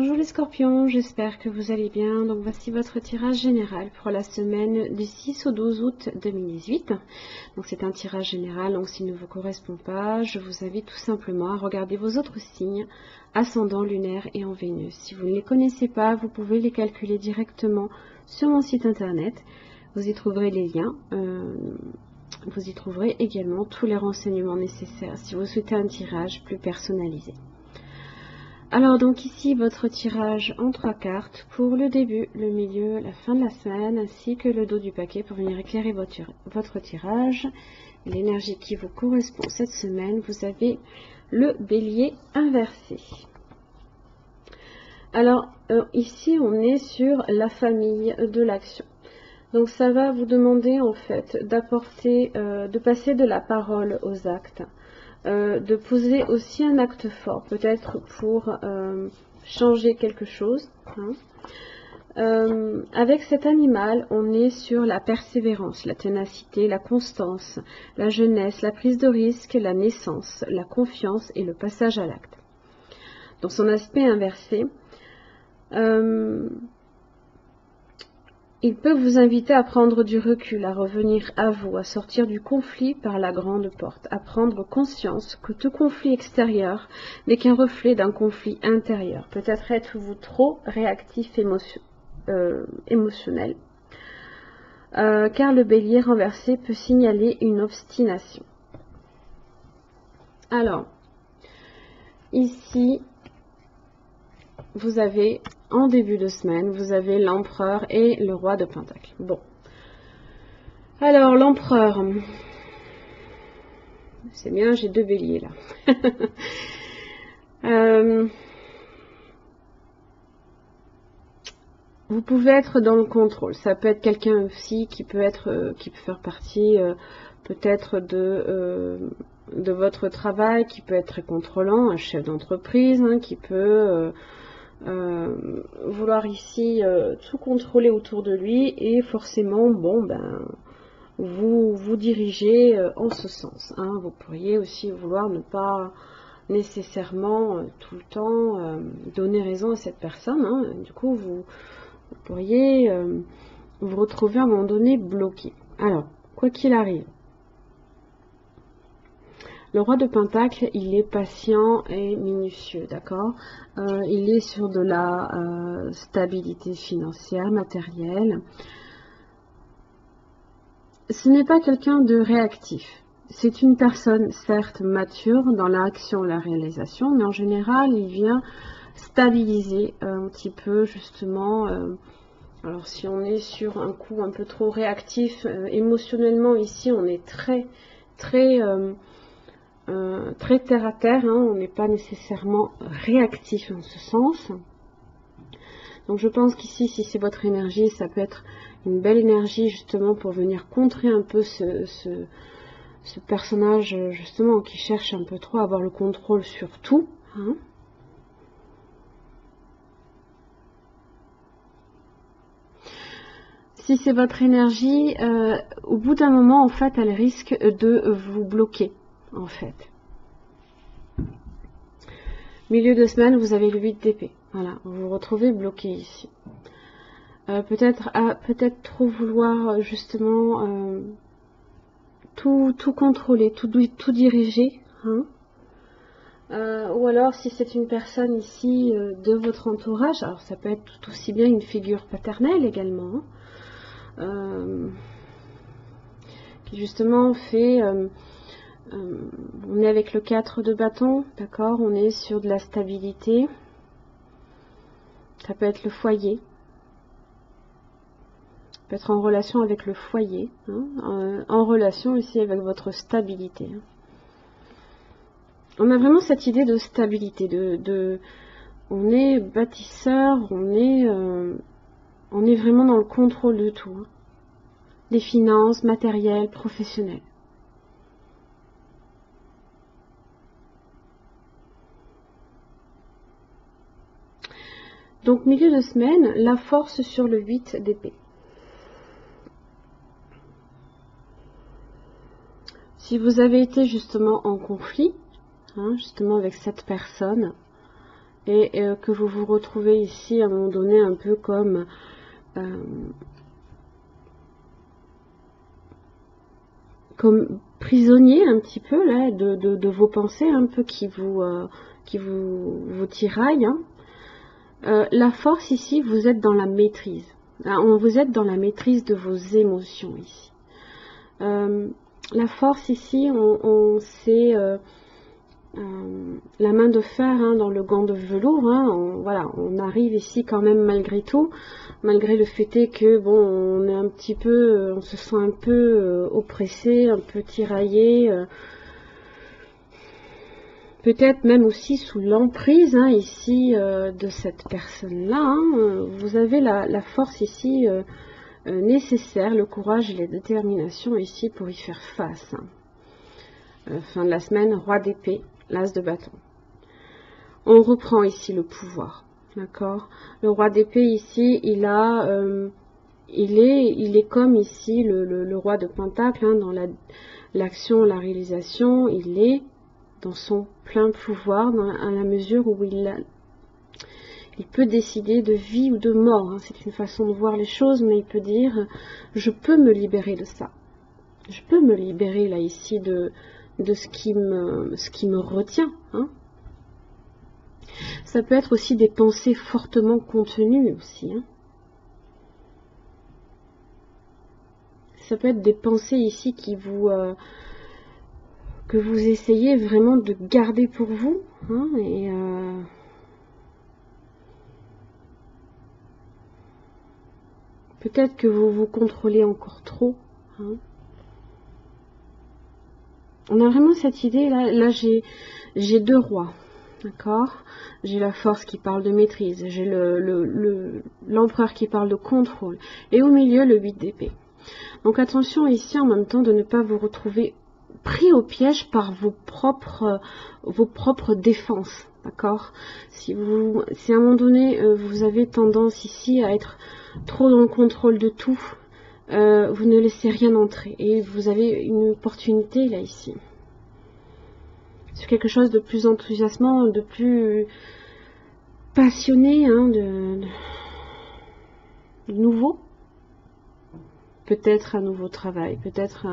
Bonjour les scorpions, j'espère que vous allez bien. Donc voici votre tirage général pour la semaine du 6 au 12 août 2018. Donc c'est un tirage général, donc s'il ne vous correspond pas, je vous invite tout simplement à regarder vos autres signes, ascendant, lunaire et en Vénus. Si vous ne les connaissez pas, vous pouvez les calculer directement sur mon site internet. Vous y trouverez les liens. Vous y trouverez également tous les renseignements nécessaires si vous souhaitez un tirage plus personnalisé. Alors donc ici votre tirage en 3 cartes pour le début, le milieu, la fin de la semaine ainsi que le dos du paquet pour venir éclairer votre tirage. L'énergie qui vous correspond cette semaine, vous avez le bélier inversé. Alors ici on est sur la famille de l'action. Donc ça va vous demander en fait d'apporter, de passer de la parole aux actes. De poser aussi un acte fort, peut-être pour changer quelque chose. Avec cet animal, on est sur la persévérance, la ténacité, la constance, la jeunesse, la prise de risque, la naissance, la confiance et le passage à l'acte. Dans son aspect inversé, il peut vous inviter à prendre du recul, à revenir à vous, à sortir du conflit par la grande porte, à prendre conscience que tout conflit extérieur n'est qu'un reflet d'un conflit intérieur. Peut-être êtes-vous trop réactif émotionnel, car le bélier renversé peut signaler une obstination. Alors, ici, vous avez, en début de semaine, vous avez l'empereur et le roi de Pentacle. Bon. Alors, l'empereur, c'est bien, j'ai 2 béliers là. Vous pouvez être dans le contrôle. Ça peut être quelqu'un aussi qui peut faire partie peut-être de votre travail, qui peut être très contrôlant, un chef d'entreprise, qui peut vouloir ici tout contrôler autour de lui et forcément, bon ben, vous dirigez en ce sens. Vous pourriez aussi vouloir ne pas nécessairement tout le temps donner raison à cette personne. Du coup, vous pourriez vous retrouver à un moment donné bloqué. Alors, quoi qu'il arrive, le roi de Pentacle, il est patient et minutieux, d'accord. Il est sur de la stabilité financière, matérielle. Ce n'est pas quelqu'un de réactif. C'est une personne, certes, mature dans l'action, la réalisation, mais en général, il vient stabiliser un petit peu, justement. Alors, si on est sur un coup un peu trop réactif, émotionnellement, ici, on est très terre à terre, on n'est pas nécessairement réactif en ce sens. Donc je pense qu'ici, si c'est votre énergie, ça peut être une belle énergie justement pour venir contrer un peu ce personnage justement qui cherche un peu trop à avoir le contrôle sur tout. Si c'est votre énergie, au bout d'un moment, en fait, elle risque de vous bloquer, en fait. Milieu de semaine, vous avez le 8 d'épée. Voilà, vous vous retrouvez bloqué ici. Peut-être trop vouloir justement tout contrôler, tout diriger. Ou alors, si c'est une personne ici de votre entourage, alors ça peut être tout aussi bien une figure paternelle également, qui justement fait... on est avec le 4 de bâton, d'accord, on est sur de la stabilité. Ça peut être le foyer. Ça peut être en relation avec le foyer, en relation ici avec votre stabilité. On a vraiment cette idée de stabilité, on est bâtisseur, on est vraiment dans le contrôle de tout, des finances, matériel, professionnel. Donc milieu de semaine, la force sur le 8 d'épée. Si vous avez été justement en conflit, justement avec cette personne, et que vous vous retrouvez ici à un moment donné un peu comme prisonnier un petit peu là de vos pensées un peu qui vous tiraillent. Hein. La force ici, vous êtes dans la maîtrise. Vous êtes dans la maîtrise de vos émotions ici. La force ici, c'est la main de fer hein, dans le gant de velours. Hein, voilà, on arrive ici quand même malgré tout, malgré le fait est que bon, on est un petit peu, on se sent un peu oppressé, un peu tiraillé. Peut-être même aussi sous l'emprise hein, ici de cette personne-là. Hein, vous avez la force ici nécessaire, le courage et la détermination ici pour y faire face. Hein. Fin de la semaine, roi d'épée, l'as de bâton. On reprend ici le pouvoir. D'accord. Le roi d'épée ici, il est comme ici le roi de pentacle hein, dans l'action, la réalisation. Il est dans son plein pouvoir, à la mesure où il peut décider de vie ou de mort. Hein. C'est une façon de voir les choses, mais il peut dire, je peux me libérer de ça. Je peux me libérer là ici de ce qui me retient. Hein. Ça peut être aussi des pensées fortement contenues aussi. Hein. Ça peut être des pensées ici qui que vous essayez vraiment de garder pour vous. Hein, et peut-être que vous vous contrôlez encore trop. Hein. On a vraiment cette idée, là j'ai deux rois. D'accord. J'ai la force qui parle de maîtrise. J'ai l'empereur qui parle de contrôle. Et au milieu, le 8 d'épée. Donc attention ici en même temps de ne pas vous retrouver pris au piège par vos propres défenses. D'accord. Si à un moment donné, vous avez tendance ici à être trop dans le contrôle de tout, vous ne laissez rien entrer. Et vous avez une opportunité là ici. C'est quelque chose de plus enthousiasmant, de plus passionné, hein, de nouveau. Peut-être un nouveau travail, peut-être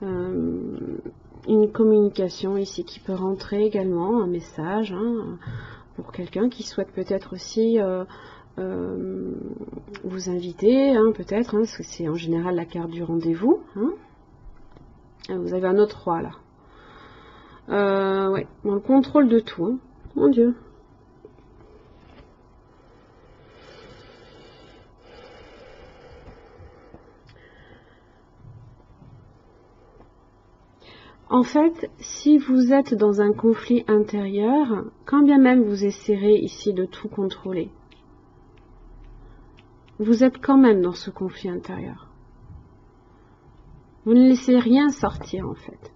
une communication ici qui peut rentrer également, un message hein, pour quelqu'un qui souhaite peut-être aussi vous inviter, hein, peut-être, hein, parce que c'est en général la carte du rendez-vous. Hein. Vous avez un autre roi là. Ouais, dans le contrôle de tout. Hein. Mon Dieu. En fait, si vous êtes dans un conflit intérieur, quand bien même vous essayerez ici de tout contrôler, vous êtes quand même dans ce conflit intérieur. Vous ne laissez rien sortir en fait.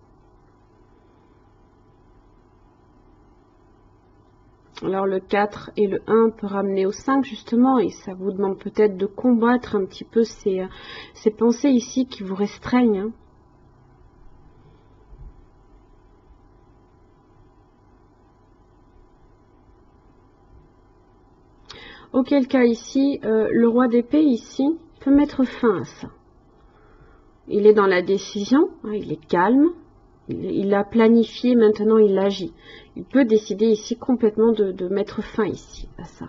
Alors le 4 et le 1 peut ramener au 5 justement, et ça vous demande peut-être de combattre un petit peu ces pensées ici qui vous restreignent. Hein. Auquel cas ici, le roi d'épée ici peut mettre fin à ça. Il est dans la décision, hein, il est calme, il a planifié, maintenant il agit. Il peut décider ici complètement de mettre fin ici à ça,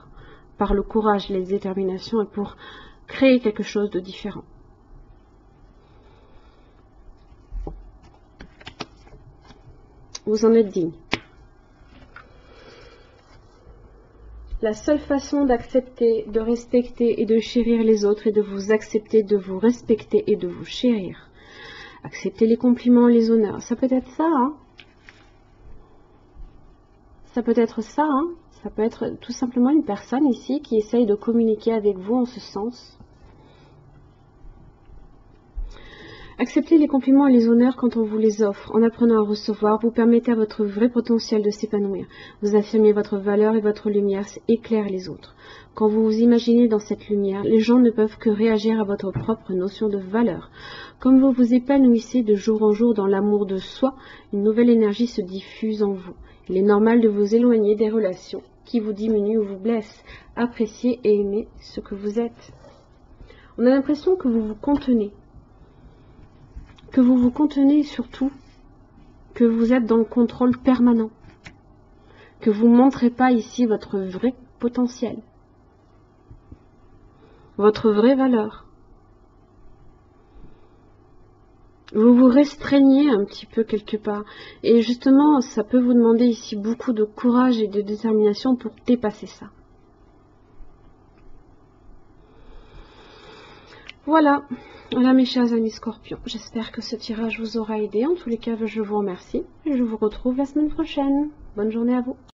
par le courage, les déterminations et pour créer quelque chose de différent. Vous en êtes digne. La seule façon d'accepter, de respecter et de chérir les autres est de vous accepter, de vous respecter et de vous chérir. Accepter les compliments et les honneurs. Ça peut être ça, hein. Ça peut être ça, hein. Ça peut être tout simplement une personne ici qui essaye de communiquer avec vous en ce sens. Acceptez les compliments et les honneurs quand on vous les offre. En apprenant à recevoir, vous permettez à votre vrai potentiel de s'épanouir. Vous affirmez votre valeur et votre lumière éclaire les autres. Quand vous vous imaginez dans cette lumière, les gens ne peuvent que réagir à votre propre notion de valeur. Comme vous vous épanouissez de jour en jour dans l'amour de soi, une nouvelle énergie se diffuse en vous. Il est normal de vous éloigner des relations qui vous diminue ou vous blesse. Appréciez et aimez ce que vous êtes. On a l'impression que vous vous contenez. Que vous vous contenez surtout, que vous êtes dans le contrôle permanent. Que vous ne montrez pas ici votre vrai potentiel. Votre vraie valeur. Vous vous restreignez un petit peu quelque part. Et justement, ça peut vous demander ici beaucoup de courage et de détermination pour dépasser ça. Voilà mes chers amis Scorpions. J'espère que ce tirage vous aura aidé. En tous les cas, je vous remercie. Et je vous retrouve la semaine prochaine. Bonne journée à vous.